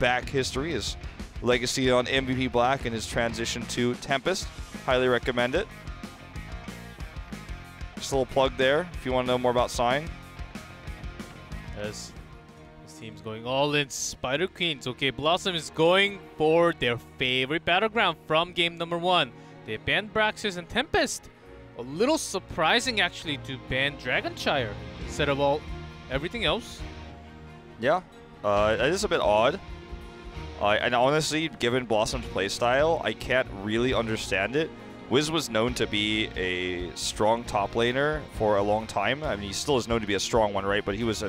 back history, his legacy on MVP Black and his transition to Tempest. Highly recommend it. Just a little plug there if you want to know more about Sign. As this team's going all in Spider Queens. Okay, BlossoM is going for their favorite battleground from game number 1. They banned BlossoM and Tempest. A little surprising actually to ban Dragonshire instead of everything else. Yeah, it is a bit odd. And honestly, given BlossoM's playstyle, I can't really understand it. Wiz was known to be a strong top laner for a long time. I mean, he still is known to be a strong one, right? But he was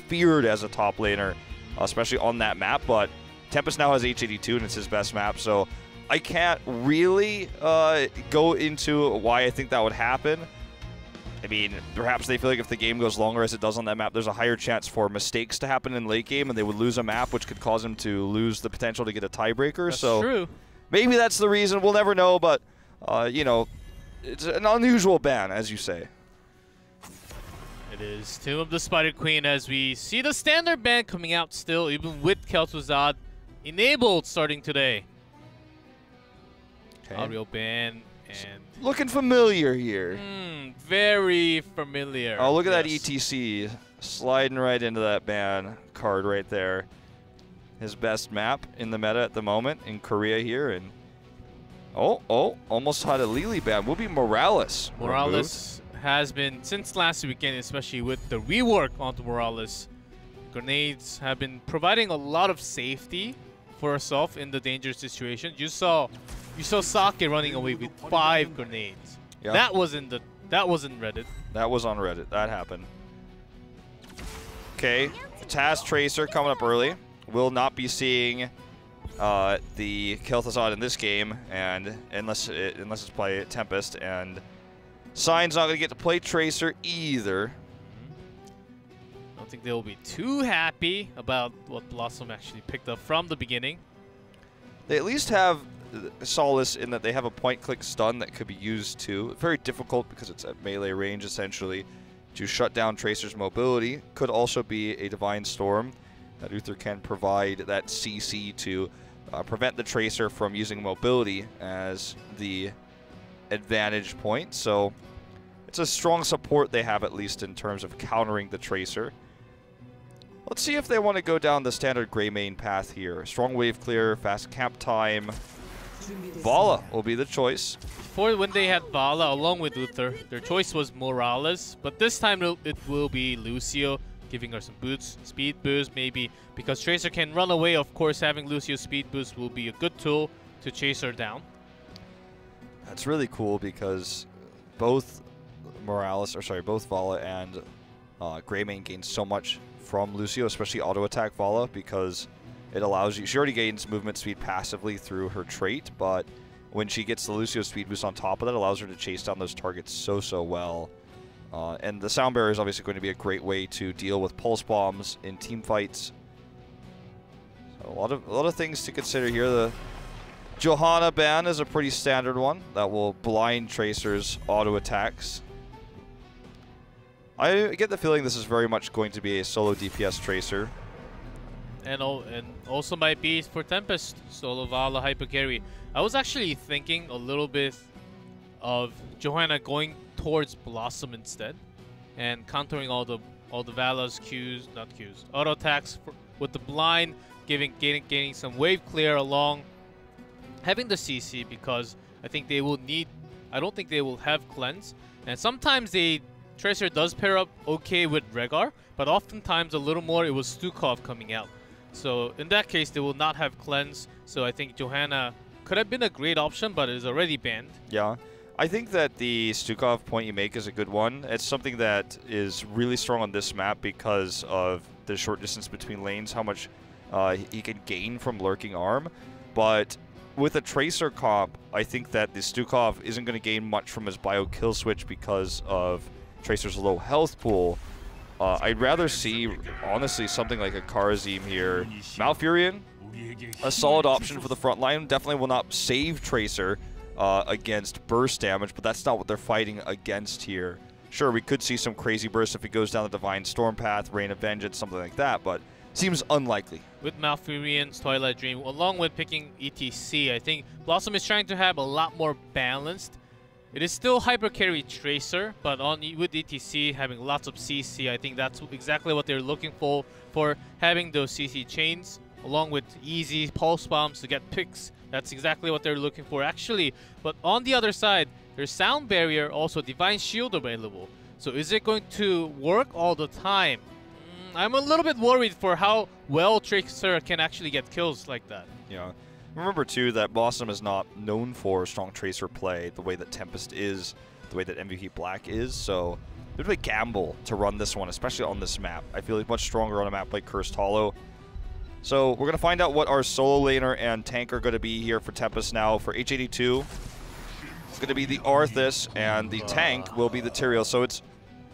feared as a top laner, especially on that map. But Tempest now has H82, and it's his best map, so I can't really go into why I think that would happen. I mean, perhaps they feel like if the game goes longer as it does on that map, there's a higher chance for mistakes to happen in late game, and they would lose a map, which could cause them to lose the potential to get a tiebreaker. That's so true. Maybe that's the reason. We'll never know, but you know, it's an unusual ban, as you say. It is Tomb of the Spider Queen as we see the standard ban coming out still, even with Kel'Thuzad enabled starting today. Okay. Ariel ban and Looking familiar here. very familiar. Oh, look at that ETC sliding right into that ban card right there. His best map in the meta at the moment in Korea here, and almost had a Lily ban. Will be Morales. Morales has been since last weekend, especially with the rework onto Morales. Grenades have been providing a lot of safety for herself in the dangerous situation. You saw Sake running away with 5 grenades. Yeah. That wasn't Reddit. That was on Reddit. That happened. Okay, Taz Tracer coming up early. Will not be seeing the Kel'Thuzad in this game, and unless it's play Tempest, and Sign's not going to get to play Tracer either. I don't think they'll be too happy about what BlossoM actually picked up from the beginning. They at least have solace in that they have a point-click stun that could be used too. Very difficult because it's at melee range, essentially, to shut down Tracer's mobility. Could also be a Divine Storm that Uther can provide that CC to prevent the Tracer from using mobility as the advantage point. So it's a strong support they have, at least in terms of countering the Tracer. Let's see if they want to go down the standard gray main path here. Strong wave clear, fast camp time. Vala will be the choice. Before, when they had Vala along with Uther, their choice was Morales, but this time it will be Lucio, giving her some boots, speed boost maybe, because Tracer can run away. Of course, having Lucio's speed boost will be a good tool to chase her down. That's really cool because both Vala and Greymane gain so much from Lucio, especially auto attack Vala, because it allows you. She already gains movement speed passively through her trait, but when she gets the Lucio speed boost on top of that, it allows her to chase down those targets so well. And the Sound Barrier is obviously going to be a great way to deal with pulse bombs in team fights. So a lot of things to consider here. The Johanna ban is a pretty standard one that will blind Tracer's auto attacks. I get the feeling this is very much going to be a solo DPS Tracer. And also might be for Tempest, solo Vala hyper carry. I was actually thinking a little bit of Johanna going towards BlossoM instead, and countering all the Vala's auto attacks with the blind, gaining some wave clear along, having the CC, because I think they will need. I don't think they will have cleanse, and sometimes Tracer does pair up okay with Rehgar, but oftentimes a little more it was Stukov coming out. So in that case, they will not have cleanse. So I think Johanna could have been a great option, but it is already banned. Yeah. I think that the Stukov point you make is a good one. It's something that is really strong on this map because of the short distance between lanes, how much he can gain from Lurking Arm. But with a Tracer comp, I think that the Stukov isn't going to gain much from his bio kill switch because of Tracer's low health pool. I'd rather see, honestly, something like a Kharazim here. Malfurion, a solid option for the front line. Definitely will not save Tracer against burst damage, but that's not what they're fighting against here. Sure, we could see some crazy burst if he goes down the Divine Storm path, Rain of Vengeance, something like that, but seems unlikely. With Malfurion's Twilight Dream, along with picking ETC, I think BlossoM is trying to have a lot more balanced. It is still Hyper Carry Tracer, but with ETC having lots of CC, I think that's exactly what they're looking for having those CC chains, along with easy pulse bombs to get picks. That's exactly what they're looking for, actually. But on the other side, there's Sound Barrier, also Divine Shield available. So is it going to work all the time? I'm a little bit worried for how well Tracer can actually get kills like that. Yeah. Remember, too, that BlossoM is not known for strong Tracer play the way that Tempest is, the way that MVP Black is. So, a bit of a gamble to run this one, especially on this map. I feel like much stronger on a map like Cursed Hollow. So, we're going to find out what our solo laner and tank are going to be here for Tempest now. For H82, it's going to be the Arthas, and the tank will be the Tyrael. So, it's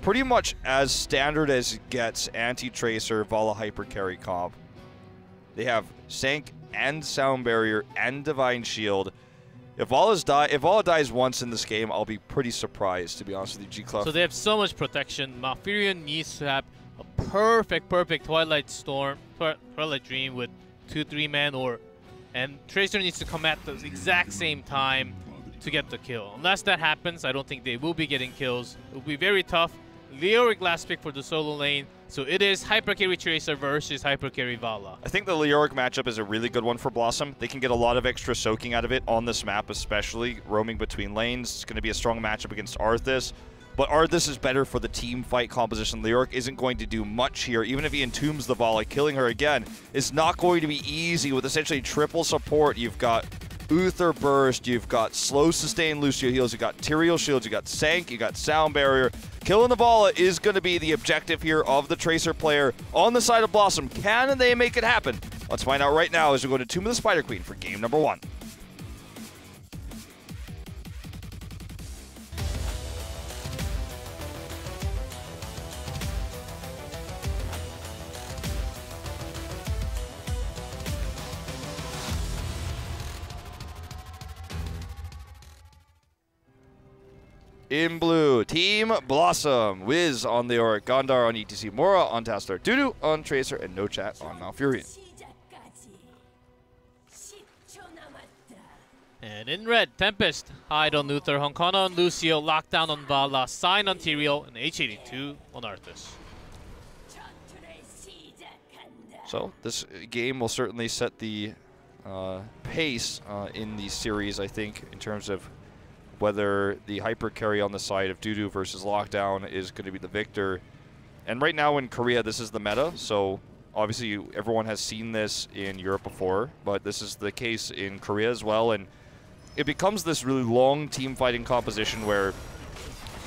pretty much as standard as it gets anti-Tracer, Vala Hyper Carry comp. They have Sank and Sound Barrier and Divine Shield. If Vala dies once in this game, I'll be pretty surprised, to be honest with you, G-Club. So they have so much protection. Malfurion needs to have a perfect Twilight Dream with 2-3 man, and Tracer needs to come at the exact same time to get the kill. Unless that happens, I don't think they will be getting kills. It will be very tough. Leoric last pick for the solo lane. So it is Hyper Carry Tracer versus Hyper Carry Vala. I think the Leoric matchup is a really good one for BlossoM. They can get a lot of extra soaking out of it on this map, especially roaming between lanes. It's going to be a strong matchup against Arthas. But Arthas is better for the team fight composition. Leoric isn't going to do much here. Even if he entombs the Vala, killing her again is not going to be easy with essentially triple support. You've got Uther Burst, you've got slow sustain Lucio heals, you've got Tyrael shields, you've got Sank, you've got Sound Barrier. Killing the Vala is going to be the objective here of the Tracer player on the side of BlossoM. Can they make it happen? Let's find out right now as we go to Tomb of the Spider Queen for game number 1. In blue, Team BlossoM. Wiz on Leoric, Gondar on ETC, Mora on Tastar, Dudu on Tracer, and No Chat on Malfurion. And in red, Tempest, Hide on Luther, Honkana on Lucio, Lockdown on Vala, Sign on Tyrael, and H82 on Arthas. So this game will certainly set the pace in the series, I think, in terms of whether the hyper carry on the side of Dudu versus Lockdown is going to be the victor. And right now in Korea, this is the meta, so obviously everyone has seen this in Europe before, but this is the case in Korea as well, and it becomes this really long team fighting composition where,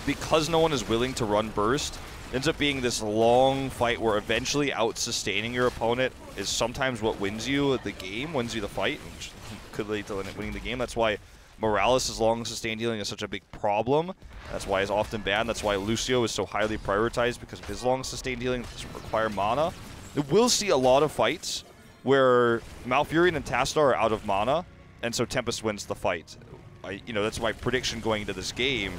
because no one is willing to run burst, it ends up being this long fight where eventually out-sustaining your opponent is sometimes what wins you the game, wins you the fight, which could lead to winning the game. That's why Morales' long sustained healing is such a big problem. That's why he's often banned. That's why Lucio is so highly prioritized, because of his long sustained healing doesn't require mana. We'll see a lot of fights where Malfurion and Tastar are out of mana, and so Tempest wins the fight. That's my prediction going into this game.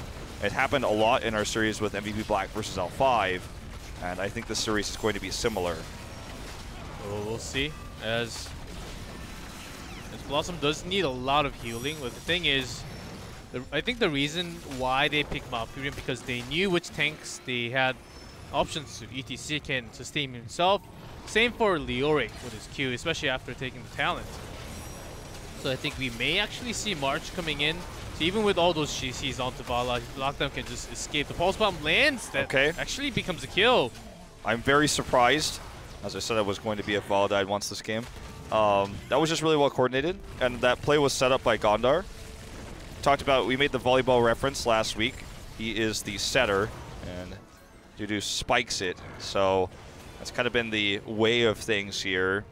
It happened a lot in our series with MVP Black versus L5, and I think this series is going to be similar. Well, we'll see. As BlossoM does need a lot of healing, but the thing is, I think the reason why they picked Malfurion because they knew which tanks they had options to. ETC can sustain himself. Same for Leoric with his Q, especially after taking the talent. So I think we may actually see March coming in. So even with all those GCs onto Vala, Lockdown can just escape. The Pulse Bomb lands, that actually becomes a kill. I'm very surprised. As I said, I was going to be if Vala died once this game. That was just really well coordinated, and that play was set up by Gondar. We made the volleyball reference last week. He is the setter, and Dudu spikes it. So that's kind of been the way of things here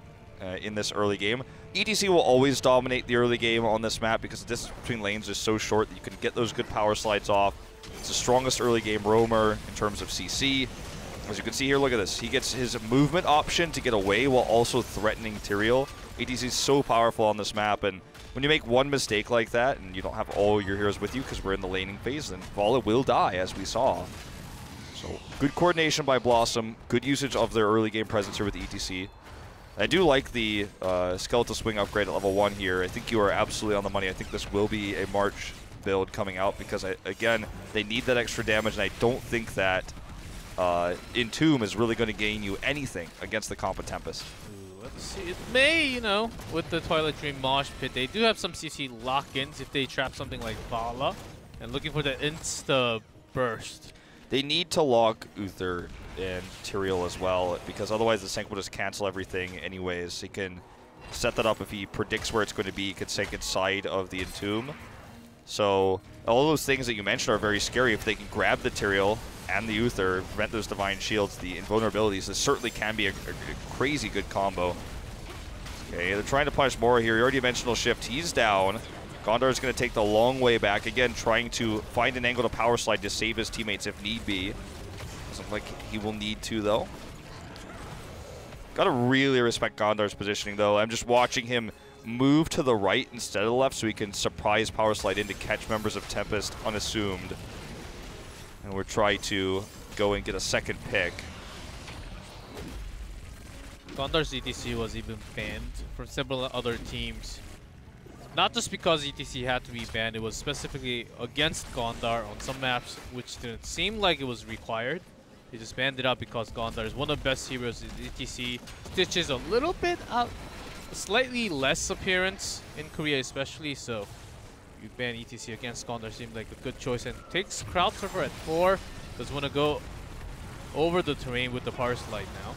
in this early game. ETC will always dominate the early game on this map because the distance between lanes is so short that you can get those good power slides off. It's the strongest early game roamer in terms of CC. As you can see here, look at this. He gets his movement option to get away while also threatening Tyrael. ETC is so powerful on this map, and when you make one mistake like that and you don't have all your heroes with you because we're in the laning phase, then Vala will die, as we saw. So good coordination by BlossoM, good usage of their early game presence here with ETC. I do like the Skeletal Swing upgrade at level 1 here. I think you are absolutely on the money. I think this will be a March build coming out because, again, they need that extra damage, and I don't think that Entomb is really going to gain you anything against the comp of Tempest. Ooh, let's see. It may, you know, with the Twilight Dream Mosh Pit, they do have some CC lock-ins if they trap something like Vala, and looking for the insta burst. They need to lock Uther and Tyrael as well, because otherwise the Sync will just cancel everything anyways. He can set that up if he predicts where it's going to be. He could Sync inside of the Entomb. So all those things that you mentioned are very scary. If they can grab the Tyrael and the Uther, prevent those Divine Shields, the invulnerabilities, this certainly can be a crazy good combo. Okay, they're trying to punish Mora here. You already mentioned Shift. He's down. Gondar is going to take the long way back. Again, trying to find an angle to power slide to save his teammates if need be. Doesn't look like he will need to, though. Gotta really respect Gondar's positioning, though. I'm just watching him move to the right instead of the left so he can surprise power slide in to catch members of Tempest unassumed. And we're trying to go and get a second pick. Gondar's ETC was even banned from several other teams. Not just because ETC had to be banned, it was specifically against Gondar on some maps which didn't seem like it was required. They just banned it out because Gondar is one of the best heroes in ETC. Stitch is a little bit out, slightly less appearance in Korea especially, so you ban ETC against Gondar seemed like a good choice, and takes Crowd Surfer at 4. Does want to go over the terrain with the power slide now.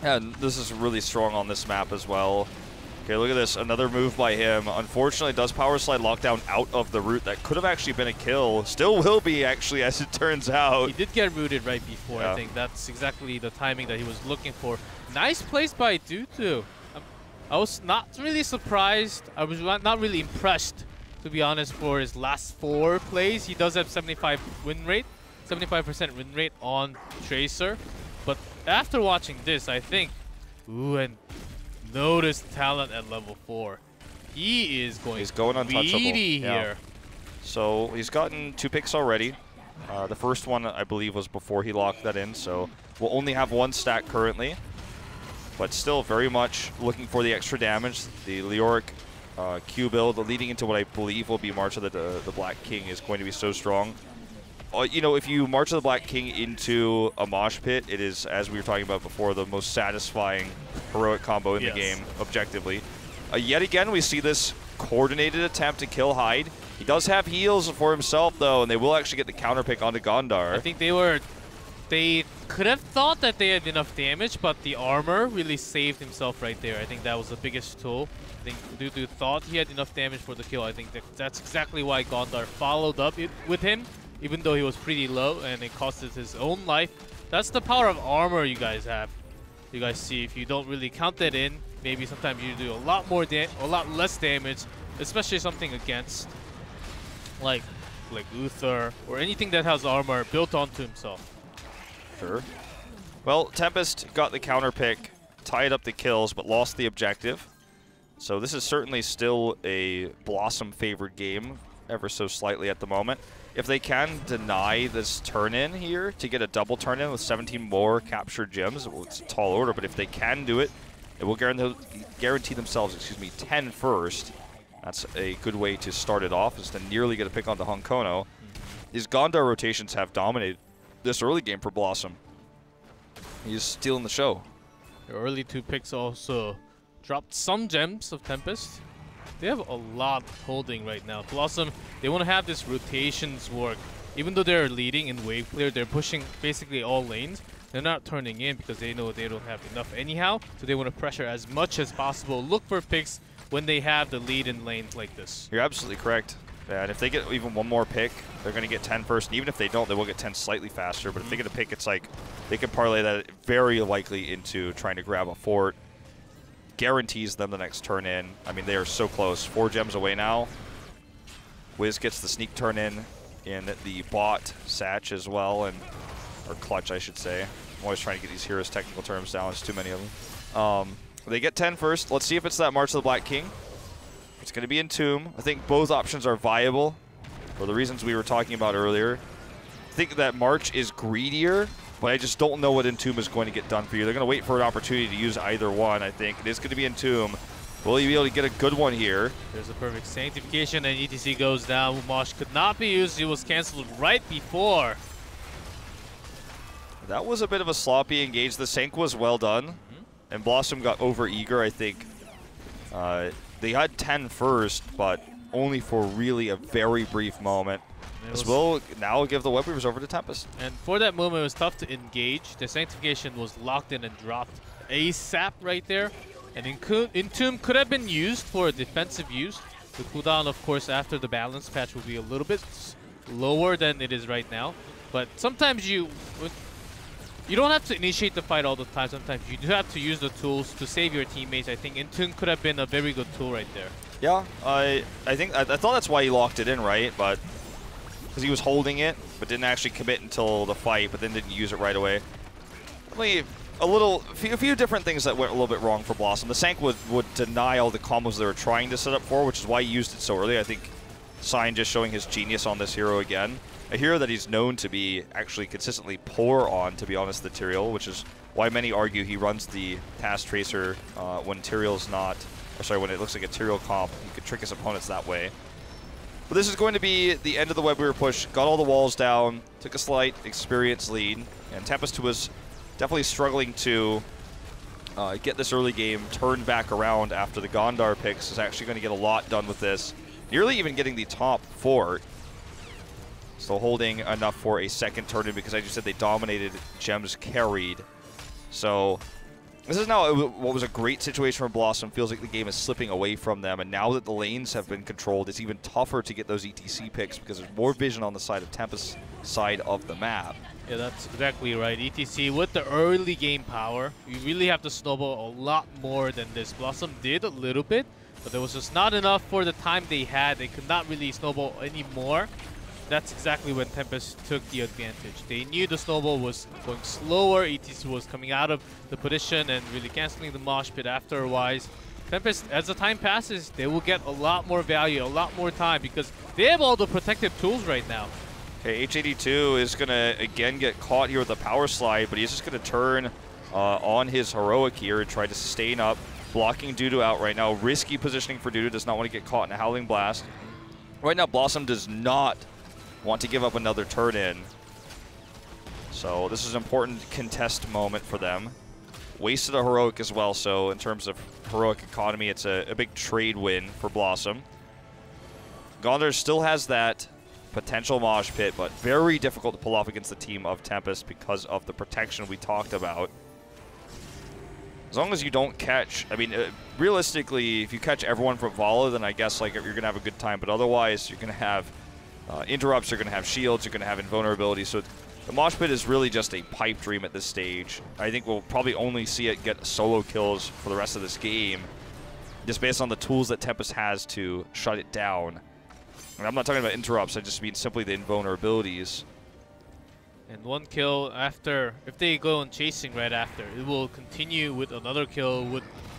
Yeah, and this is really strong on this map as well. Okay, look at this. Another move by him. Unfortunately, does power slide lockdown out of the route. That could have actually been a kill. Still will be, actually, as it turns out. He did get rooted right before. Yeah. I think that's exactly the timing that he was looking for. Nice place by Dutu. I was not really surprised. I was not really impressed, to be honest, for his last 4 plays. He does have 75% win rate on Tracer. But after watching this, I think, ooh, and notice talent at level 4. He is going. He's going untouchable here. Yeah. So he's gotten 2 picks already. The first one, I believe, was before he locked that in. So we'll only have 1 stack currently, but still very much looking for the extra damage. The Leoric Q build leading into what I believe will be March of the Black King is going to be so strong. You know, if you March of the Black King into a mosh pit, it is, as we were talking about before, the most satisfying heroic combo in the game, objectively. Yet again, we see this coordinated attempt to kill Hyde. He does have heals for himself, though, and they will actually get the counter pick onto Gondar. I think they could have thought that they had enough damage, but the armor really saved himself right there. I think that was the biggest tool. I think Dudu thought he had enough damage for the kill. I think that's exactly why Gondar followed up with him, even though he was pretty low and it costed his own life. That's the power of armor you guys have. You guys see, if you don't really count that in, maybe sometimes you do a lot less damage, especially something against like Uther or anything that has armor built onto himself. Sure. Well, Tempest got the counter pick, tied up the kills, but lost the objective. So this is certainly still a BlossoM favored game, ever so slightly at the moment. If they can deny this turn-in here to get a double turn-in with 17 more captured gems, well, it's a tall order, but if they can do it, it will guarantee themselves, 10 first. That's a good way to start it off, is to nearly get a pick onto Honkono. These Gondar rotations have dominated this early game for BlossoM. He's stealing the show. The early 2 picks also dropped some gems of Tempest. They have a lot holding right now. BlossoM, they want to have this rotations work. Even though they're leading in wave clear, they're pushing basically all lanes. They're not turning in because they know they don't have enough anyhow. So they want to pressure as much as possible. Look for picks when they have the lead in lanes like this. You're absolutely correct. And if they get even 1 more pick, they're going to get 10 first. And even if they don't, they will get 10 slightly faster. But if they get a pick, it's like they can parlay that very likely into trying to grab a fort. Guarantees them the next turn in. I mean, they are so close. 4 gems away now. Wiz gets the sneak turn in the bot Satch as well, or clutch, I should say. I'm always trying to get these heroes' technical terms down. There's too many of them. They get 10 first. Let's see if it's that March of the Black King. It's going to be Entomb. I think both options are viable for the reasons we were talking about earlier. I think that March is greedier but I just don't know what Entomb is going to get done for you. They're going to wait for an opportunity to use either one, I think. It is going to be Entomb. Will he be able to get a good one here? There's a perfect Sanctification, and ETC goes down. Mosh could not be used. It was canceled right before. That was a bit of a sloppy engage. The Sank was well done, and BlossoM got over-eager, I think. They had 10 first, but only for really a very brief moment. This will now give the Web Weavers over to Tempest. And for that moment, it was tough to engage. The Sanctification was locked in and dropped ASAP right there. And Entomb could have been used for a defensive use. The cooldown, of course, after the balance patch will be a little bit lower than it is right now. But sometimes you don't have to initiate the fight all the time. Sometimes you do have to use the tools to save your teammates. I think Entomb could have been a very good tool right there. Yeah, I thought that's why he locked it in, right? But because he was holding it, but didn't actually commit until the fight, but then didn't use it right away. Only a few different things that went a little bit wrong for BlossoM. The Sank would deny all the combos they were trying to set up for, which is why he used it so early. I think Sign just showing his genius on this hero again. A hero that he's known to be actually consistently poor on, to be honest, the Tyrael, which is why many argue he runs the Task Tracer when Tyrael's not, or sorry, when it looks like a Tyrael comp. He could trick his opponents that way. But this is going to be the end of the Web Weaver push. Got all the walls down, took a slight experience lead, and Tempest was definitely struggling to get this early game turned back around after the Gondar picks. Is actually going to get a lot done with this. Nearly even getting the top fort. Still holding enough for a second turn in because, as you said, they dominated, Gems carried. So this is now what was a great situation for BlossoM. Feels like the game is slipping away from them, and now that the lanes have been controlled, it's even tougher to get those ETC picks because there's more vision on the side of Tempest's side of the map. Yeah, that's exactly right. ETC with the early game power, you really have to snowball a lot more than this. BlossoM did a little bit, but there was just not enough for the time they had. They could not really snowball anymore. That's exactly when Tempest took the advantage. They knew the snowball was going slower. ETC was coming out of the position and really canceling the mosh pit afterwards. Tempest, as the time passes, they will get a lot more value, a lot more time because they have all the protective tools right now. Okay, H82 is going to again get caught here with the power slide, but he's just going to turn on his heroic here and try to sustain up. Blocking Dudu out right now. Risky positioning for Dudu. Does not want to get caught in a Howling Blast. Right now, BlossoM does not want to give up another turn in. So this is an important contest moment for them. Wasted a heroic as well, so in terms of heroic economy, it's a big trade win for BlossoM. Gondar still has that potential mosh pit, but very difficult to pull off against the team of Tempest because of the protection we talked about. As long as you don't catch, I mean, realistically, if you catch everyone from Vala, then I guess like you're going to have a good time, but otherwise you're going to have interrupts, you're going to have shields, you're going to have invulnerability, so the mosh pit is really just a pipe dream at this stage. I think we'll probably only see it get solo kills for the rest of this game, just based on the tools that Tempest has to shut it down. And I'm not talking about interrupts, I just mean simply the invulnerabilities. And one kill after, if they go on chasing right after, it will continue with another kill,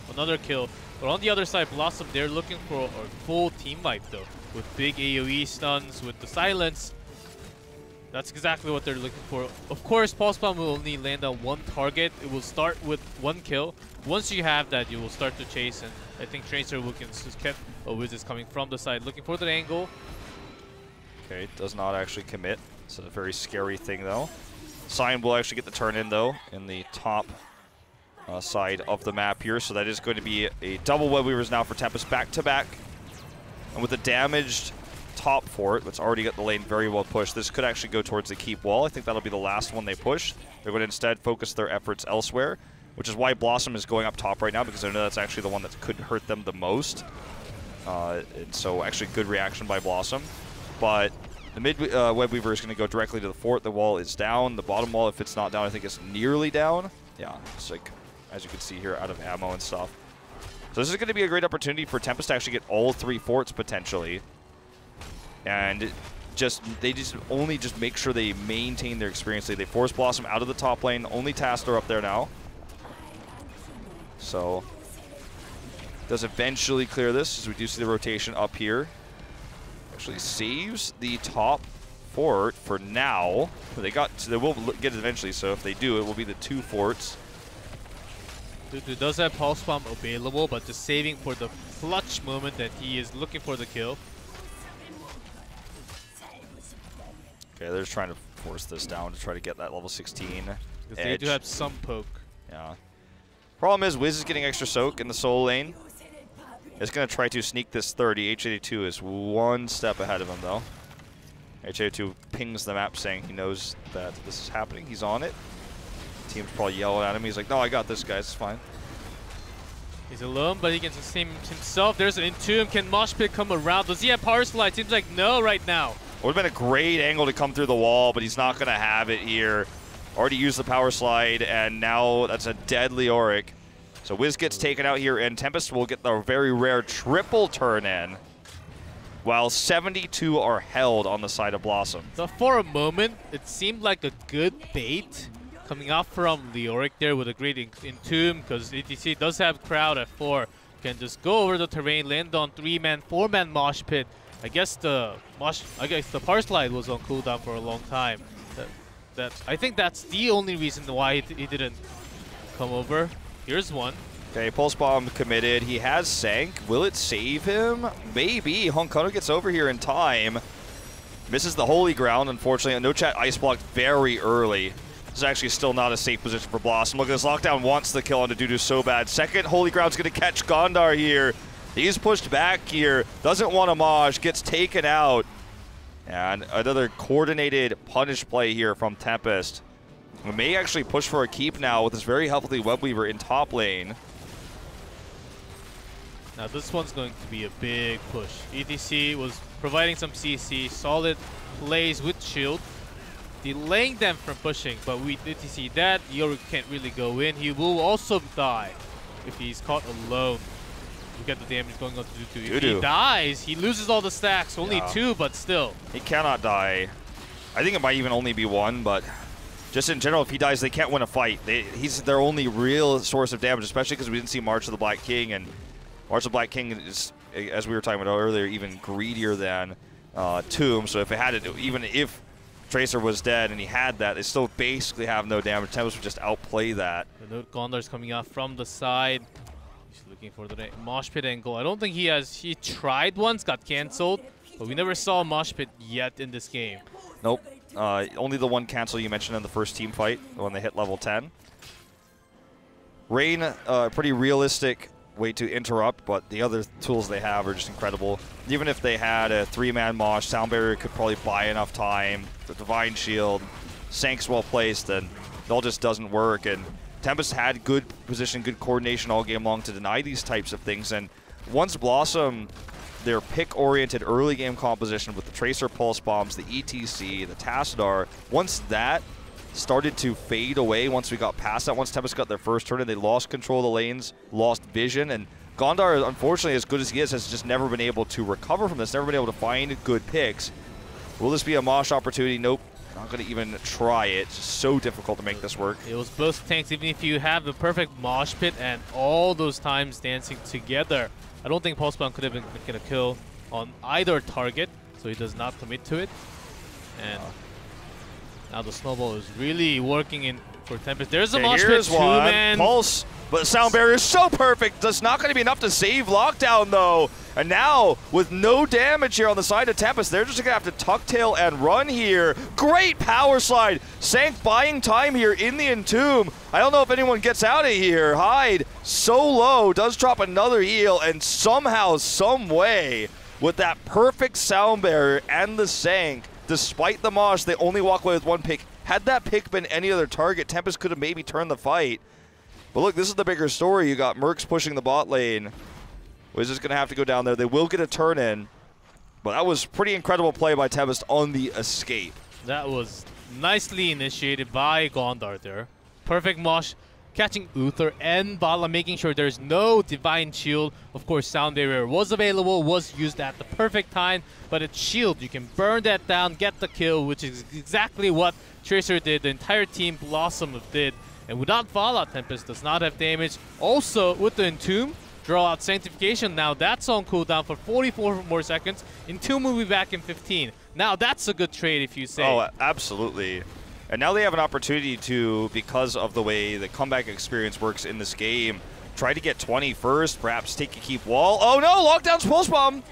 But on the other side, BlossoM, they're looking for a full team wipe though, with big AoE stuns, with the silence. That's exactly what they're looking for. Of course, Pulse Bomb will only land on one target. It will start with one kill. Once you have that, you will start to chase, and I think Tracer will get Wiz is coming from the side, looking for the angle. Okay, does not actually commit. It's a very scary thing though. Sign will actually get the turn in though, in the top side of the map here. So that is going to be a double Web Weavers now for Tempest back to back. And with the damaged top fort, that's already got the lane very well pushed, this could actually go towards the keep wall. I think that'll be the last one they push. They're going to instead focus their efforts elsewhere, which is why BlossoM is going up top right now, because I know that's actually the one that could hurt them the most. And so actually good reaction by BlossoM. But the mid Web Weaver is going to go directly to the fort. The wall is down. The bottom wall, if it's not down, I think it's nearly down. Yeah, it's like, as you can see here, out of ammo and stuff. So this is going to be a great opportunity for Tempest to actually get all three forts potentially. And they only make sure they maintain their experience. They force BlossoM out of the top lane. Only Tasler up there now. So does eventually clear this, as we do see the rotation up here. Actually saves the top fort for now. They will get it eventually, so if they do, it will be the 2 forts. Dudu does have Pulse Bomb available, but just saving for the clutch moment that he is looking for the kill. Okay, they're just trying to force this down to try to get that level 16 Because edge. they do have some poke. Yeah. Problem is, Wiz is getting extra soak in the solo lane. It's going to try to sneak this 30. H82 is one step ahead of him, though. H82 pings the map saying he knows that this is happening. He's on it. Team's probably yelling at him. He's like, no, I got this, guys. It's fine. He's alone, but he can sustain himself. There's an Entomb. Can Mosh Pit come around? Does he have Power Slide? Seems like no right now. Would have been a great angle to come through the wall, but he's not going to have it here. Already used the Power Slide, and now that's a deadly Auric. So Wiz gets taken out here, and Tempest will get the very rare triple turn in, while 72 are held on the side of BlossoM. So for a moment, it seemed like a good bait coming out from the Auric there with a great Entomb, because ETC does have crowd at 4. Can just go over the terrain, land on 3-man, 4-man Mosh Pit. I guess the Power Slide was on cooldown for a long time. I think that's the only reason why he didn't come over. Here's one. Okay, Pulse Bomb committed. He has sank. Will it save him? Maybe. Honkono gets over here in time. Misses the Holy Ground, unfortunately. No Chat Ice blocked very early. This is actually still not a safe position for BlossoM. Look at this. Lockdown wants the kill onto Dudu so bad. Second Holy Ground's going to catch Gondar here. He's pushed back here. Doesn't want a Maj. Gets taken out. And another coordinated punish play here from Tempest. We may actually push for a keep now with this very healthy Webweaver in top lane. Now this one's going to be a big push. ETC was providing some CC, solid plays with shield, delaying them from pushing, but with ETC that, Yorick can't really go in. He will also die if he's caught alone. Look at the damage going on to Dudu. If he dies, he loses all the stacks. Only 2, but still. He cannot die. I think it might even only be 1, but just in general, if he dies, they can't win a fight. He's their only real source of damage, especially because we didn't see March of the Black King, and March of the Black King is, as we were talking about earlier, even greedier than Tomb. So if it had it, even if Tracer was dead and he had that, they still basically have no damage. Tempest would just outplay that. Gondar's coming out from the side. He's looking for the Mosh Pit angle. I don't think he has. He tried once, got cancelled, but we never saw Mosh Pit yet in this game. Nope. Only the one cancel you mentioned in the first team fight when they hit level 10. Rain, pretty realistic way to interrupt, but the other tools they have are just incredible. Even if they had a 3-man Mosh, Sound Barrier could probably buy enough time. The Divine Shield, Sank's well placed, and it all just doesn't work. And Tempest had good position, good coordination all game long to deny these types of things. And once BlossoM, their pick-oriented early game composition with the Tracer Pulse Bombs, the ETC, the Tassadar, once that started to fade away, once we got past that, once Tempest got their first turn and they lost control of the lanes, lost vision, and Gondar, unfortunately, as good as he is, has just never been able to recover from this, never been able to find good picks. Will this be a Mosh opportunity? Nope. Not going to even try it. It's just so difficult to make this work. It was both tanks. Even if you have the perfect Mosh Pit and all those times dancing together, I don't think Pulse Bomb could have been get a kill on either target, so he does not commit to it. And now the snowball is really working in for Tempest. There's a Mosh Pit 2-man. Pulse, but the Sound Barrier is so perfect. That's not going to be enough to save Lockdown, though. And now, with no damage here on the side of Tempest, they're just going to have to tuck tail and run here. Great Power Slide. Sank buying time here in the Entomb. I don't know if anyone gets out of here. Hyde, so low, does drop another heal, and somehow, some way, with that perfect Sound Barrier and the Sank, despite the Mosh, they only walk away with 1 pick. Had that pick been any other target, Tempest could have maybe turned the fight. But look, this is the bigger story. You got Mercs pushing the bot lane. Wiz is going to have to go down there. They will get a turn in. But that was pretty incredible play by Tempest on the escape. That was nicely initiated by Gondar there. Perfect Mosh, catching Uther and Bala, making sure there's no Divine Shield. Of course, Sound Barrier was available, was used at the perfect time. But it's Shield. You can burn that down, get the kill, which is exactly what Tracer did. The entire team, BlossoM did. And without Fallout, Tempest does not have damage. Also, with the Entomb, draw out Sanctification. Now that's on cooldown for 44 more seconds. Entomb will be back in 15. Now that's a good trade if you say. Oh, absolutely. And now they have an opportunity to, because of the way the comeback experience works in this game, try to get 20 first, perhaps take a keep wall. Oh no, lockdown's pulse bomb!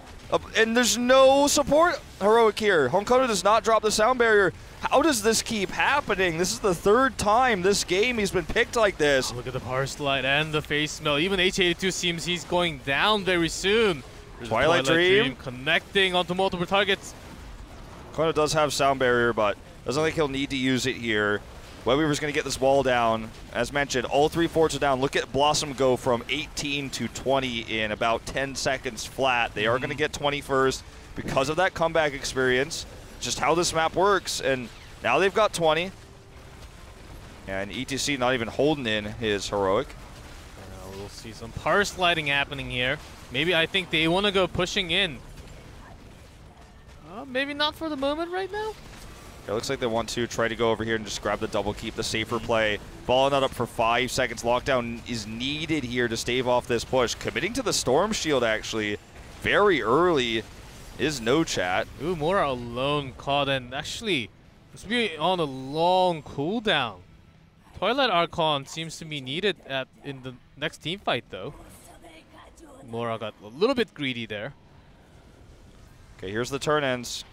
And there's no support heroic here. Honkono does not drop the sound barrier. How does this keep happening? This is the third time this game he's been picked like this. Oh, look at the power slide and the face melt. Even H82 seems he's going down very soon. Twilight Dream connecting onto multiple targets. Honkono does have sound barrier, but doesn't think he'll need to use it here. Webweaver's going to get this wall down. As mentioned, all 3 forts are down. Look at BlossoM go from 18 to 20 in about 10 seconds flat. They are going to get 20 first because of that comeback experience. Just how this map works. And now they've got 20. And ETC not even holding in his heroic. We'll see some power sliding happening here. Maybe I think they want to go pushing in. Maybe not for the moment right now. It looks like they want to try to go over here and just grab the double keep, the safer play. Ball not up for 5 seconds. Lockdown is needed here to stave off this push. Committing to the Storm Shield, actually, very early is no chat. Ooh, Mora alone caught, and actually, it's be on a long cooldown. Twilight Archon seems to be needed in the next team fight, though. Mora got a little bit greedy there. Okay, here's the turn ends.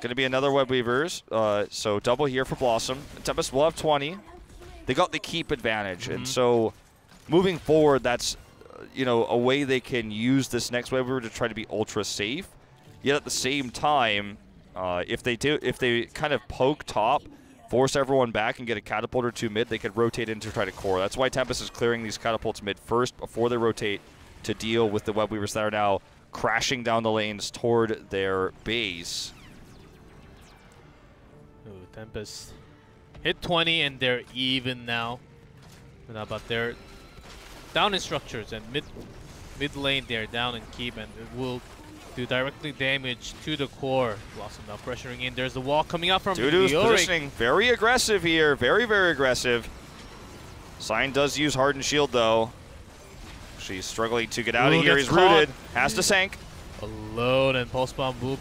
Going to be another Webweavers, so double here for BlossoM. Tempest will have 20. They got the keep advantage, and so moving forward, that's a way they can use this next Webweaver to try to be ultra safe. Yet at the same time, if they kind of poke top, force everyone back, and get a catapult or 2 mid, they could rotate in to try to core. That's why Tempest is clearing these catapults mid first before they rotate to deal with the Webweavers that are now crashing down the lanes toward their base. Ooh, Tempest hit 20 and they're even now. But they're down in structures, and mid lane they're down in keep, and it will do directly damage to the core. BlossoM now pressuring in. There's the wall coming out from Dudu's positioning very aggressive here. Very, very aggressive. Sign does use Hardened Shield though. She's struggling to get out of here. He's rooted. Has to sank. Alone, and Pulse Bomb will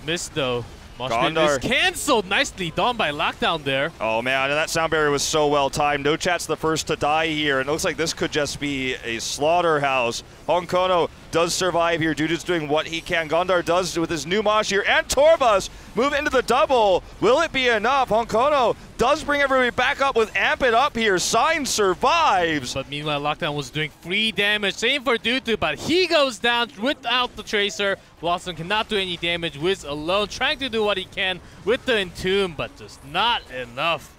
miss though. Gondar is cancelled. Nicely done by Lockdown there. Oh man, and that sound barrier was so well timed. No chat's the first to die here, and it looks like this could just be a slaughterhouse. Honkono does survive here. Dudu's doing what he can. Gondar does with his new Mosh here, and Torbus move into the double. Will it be enough? Honkono does bring everybody back up with Amp It Up here. Sign survives. But meanwhile, Lockdown was doing free damage. Same for Dudu, but he goes down without the Tracer. BlossoM cannot do any damage. Wiz alone trying to do what he can with the Entomb, but just not enough.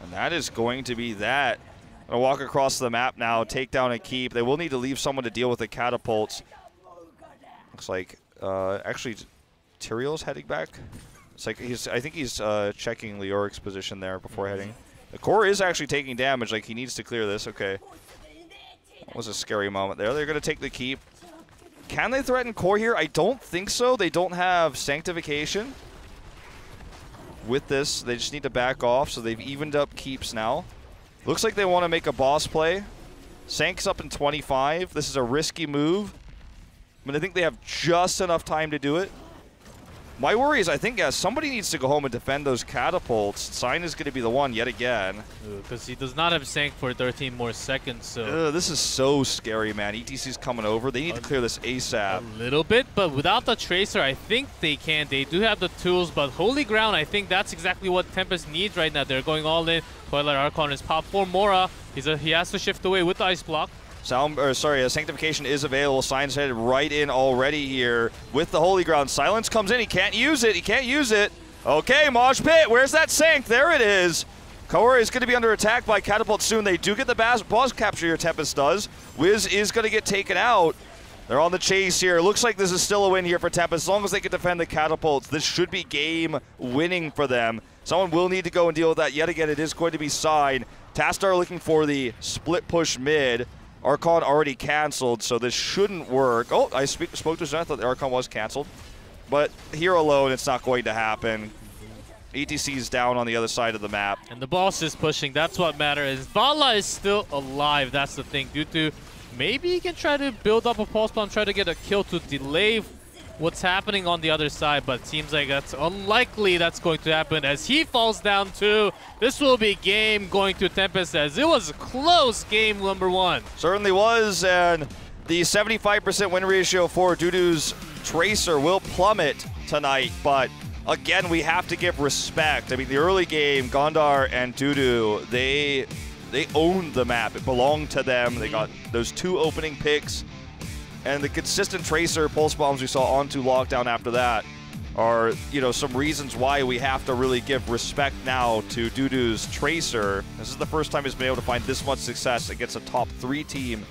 And that is going to be that. Gonna walk across the map now, take down a keep. They will need to leave someone to deal with the catapults. Looks like actually Tyrael's heading back. It's like I think he's checking Leoric's position there before heading. The core is actually taking damage, like he needs to clear this. Okay. That was a scary moment there. They're gonna take the keep. Can they threaten core here? I don't think so. They don't have Sanctification. With this, they just need to back off, so they've evened up keeps now. Looks like they want to make a boss play. Sank's up in 25. This is a risky move, but I think they have just enough time to do it. My worry is I think somebody needs to go home and defend those catapults. Sign is going to be the one yet again. Because he does not have Sank for 13 more seconds. So this is so scary, man. ETC's coming over. They need to clear this ASAP. A little bit, but without the Tracer, I think they can. They do have the tools, but Holy Ground, I think that's exactly what Tempest needs right now. They're going all in. Twilight Archon is pop for Mora. He has to shift away with the Ice Block. Sanctification is available. Sign's headed right in already here with the Holy Ground. Silence comes in. He can't use it. He can't use it. Okay, Mosh Pit. Where's that Sank? There it is. Kaori is going to be under attack by Catapult soon. They do get the boss capture here, Tempest does. Wiz is going to get taken out. They're on the chase here. Looks like this is still a win here for Tempest. As long as they can defend the Catapults, this should be game winning for them. Someone will need to go and deal with that. Yet again, it is going to be Sign. Tastar looking for the split push mid. Archon already canceled, so this shouldn't work. Oh, I spoke to Zen. I thought the Archon was canceled. But here alone, it's not going to happen. ETC's down on the other side of the map. And the boss is pushing. That's what matters. Vala is still alive. That's the thing. Due to Maybe he can try to build up a pulse bomb, try to get a kill to delay what's happening on the other side, but seems like that's unlikely that's going to happen as he falls down too. This will be game going to Tempest as it was a close game number 1. Certainly was, and the 75% win ratio for Dudu's Tracer will plummet tonight, but again, we have to give respect. I mean, the early game, Gondar and Dudu, they owned the map. It belonged to them. They got those 2 opening picks. And the consistent Tracer pulse bombs we saw onto Lockdown after that are, you know, some reasons why we have to really give respect now to Dudu's Tracer. This is the first time he's been able to find this much success against a top 3 team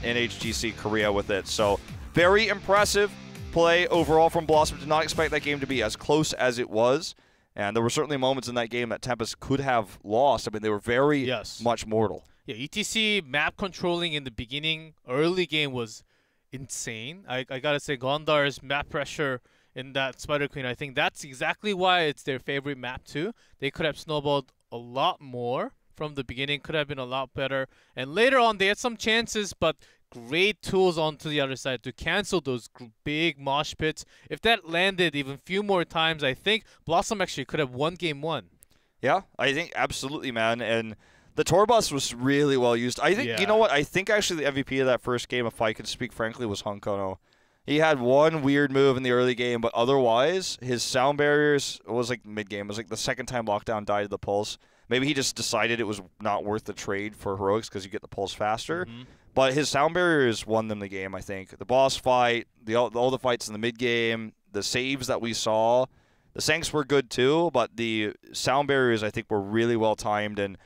in HGC Korea with it. So very impressive play overall from BlossoM. Did not expect that game to be as close as it was. And there were certainly moments in that game that Tempest could have lost. I mean, they were very much mortal. Yeah, ETC map controlling in the beginning, early game was insane. I gotta say, Gondar's map pressure in that Spider Queen, I think that's exactly why it's their favorite map too. They could have snowballed a lot more from the beginning, could have been a lot better. And later on, they had some chances, but great tools onto the other side to cancel those big mosh pits. If that landed even few more times, I think BlossoM actually could have won game 1. Yeah, I think absolutely, man. And the tour bus was really well used. I think, you know what? I think actually the MVP of that first game, if I could speak frankly, was Honkono. He had one weird move in the early game, but otherwise, his sound barriers was like mid-game. It was like the second time Lockdown died to the pulse. Maybe he just decided it was not worth the trade for Heroics because you get the pulse faster. But his sound barriers won them the game, I think. The boss fight, all the fights in the mid-game, the saves that we saw, the Sanks were good too, but the sound barriers, I think, were really well timed. And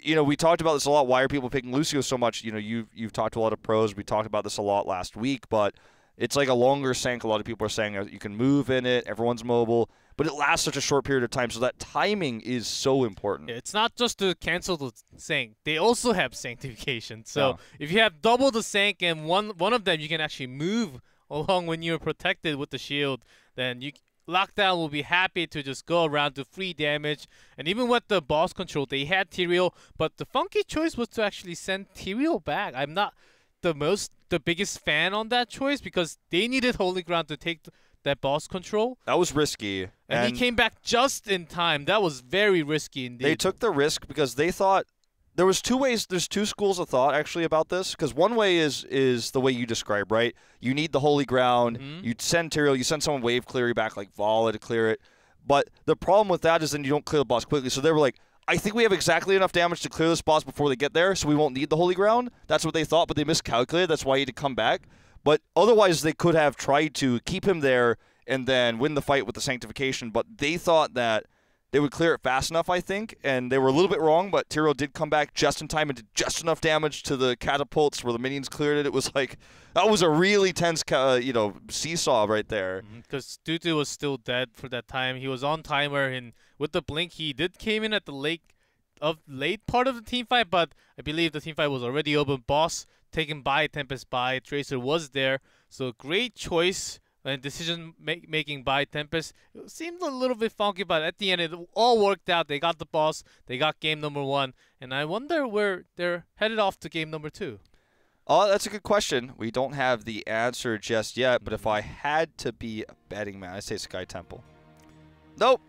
you know, we talked about this a lot. Why are people picking Lucio so much? You know, you've talked to a lot of pros. We talked about this a lot last week, but it's like a longer Sank. A lot of people are saying you can move in it. Everyone's mobile, but it lasts such a short period of time. So that timing is so important. It's not just to cancel the Sank. They also have sanctification. So if you have double the Sank and one of them, you can actually move along when you're protected with the shield. Then Lockdown will be happy to just go around to free damage. And even with the boss control, they had Tyrael, but the funky choice was to actually send Tyrael back. I'm not the biggest fan on that choice because they needed Holy Ground to take that boss control. That was risky. And he came back just in time. That was very risky indeed. They took the risk because they thought there was 2 ways. There's 2 schools of thought actually about this. Because one way is the way you describe, right? You need the Holy Ground. You send Tyrael. You send someone wave clear back like Vala to clear it. But the problem with that is then you don't clear the boss quickly. So they were like, I think we have exactly enough damage to clear this boss before they get there, so we won't need the Holy Ground. That's what they thought, but they miscalculated. That's why he had to come back. But otherwise, they could have tried to keep him there and then win the fight with the Sanctification. But they thought that they would clear it fast enough, I think, and they were a little bit wrong, but Tyrael did come back just in time and did just enough damage to the catapults where the minions cleared it. It was like, that was a really tense, seesaw right there. Because Dudu was still dead for that time. He was on timer, and with the blink, he did came in at the late part of the team fight, but I believe the team fight was already open. Boss taken by Tempest by Tracer was there, so great choice and decision making by Tempest. It seemed a little bit funky, but at the end it all worked out. They got the boss, they got game number 1, and I wonder where they're headed off to game number 2. Oh, that's a good question. We don't have the answer just yet, but if I had to be a betting man, I'd say Sky Temple. Nope,